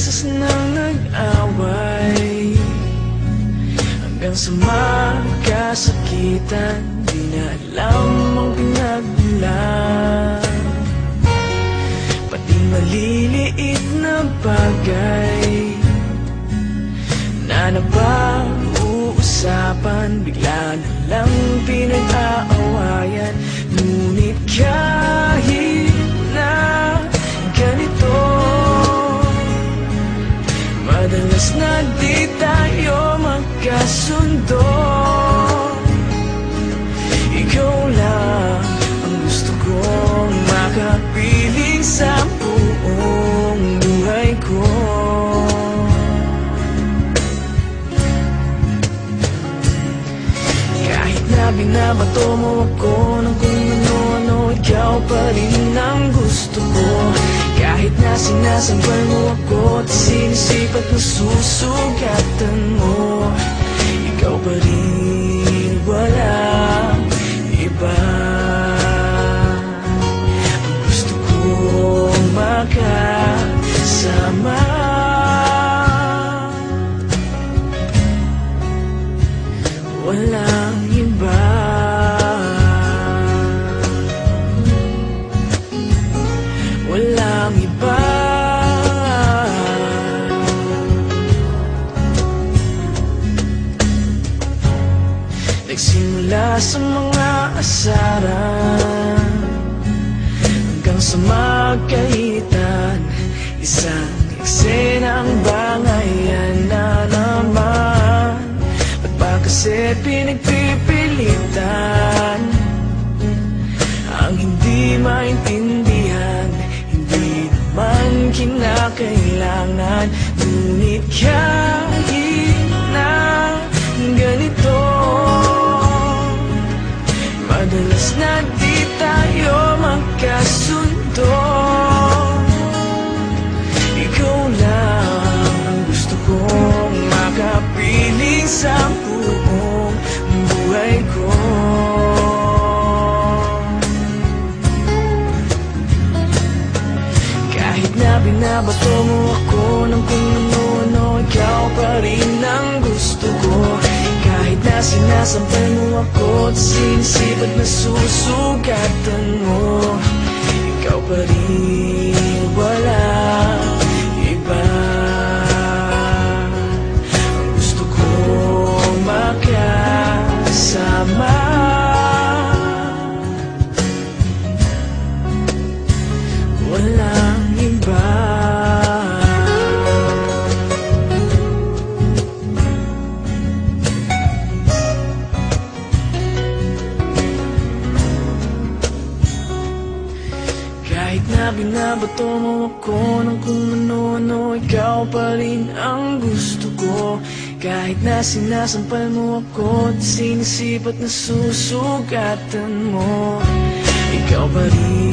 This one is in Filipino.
beses nang nag-away, hanggang sa magkasakitan, di na alam ang pinagmulan. Pati maliliit na bagay na napag-uusapan, bigla na lang pinag-aawayan. Ngunit kahit na ganito, madalas na di tayo magkasundo. Ikaw lang ang gusto kong makapiling sa buong buhay ko. Kahit na binabato mo ako ng kung ano-ano, ikaw pa rin ang gusto ko. Kahit na sinasampal mo ako at sinisip at nasusugatan mo, ikaw pa rin, walang iba. Ang gusto kong makasama, walang iba. Walang iba. Nagsimula sa mga asaran hanggang sa magkaitan, isang eksenang bangayan na naman. Ba't ba kasi pinagpipilitan ang hindi maintindihan? Hindi naman kinakailangan. Ngunit kahit na ganito, madalas na di tayo magkasundo. Ikaw lang ang gusto kong makapiling sa buong buhay ko. Kahit na binabato mo ako ng kung ano-ano, ikaw pa rin ang gusto ko. Kahit na sinasampal mo ako at sinisip at nasusugatan mo, ikaw pa rin, walang iba. Ang gusto kong makasama, walang iba. Kahit na binabato mo ako ng kung ano-ano, ikaw pa rin ang gusto ko. Kahit na sinasampal mo ako at sinisip at nasusugatan mo, ikaw pa rin.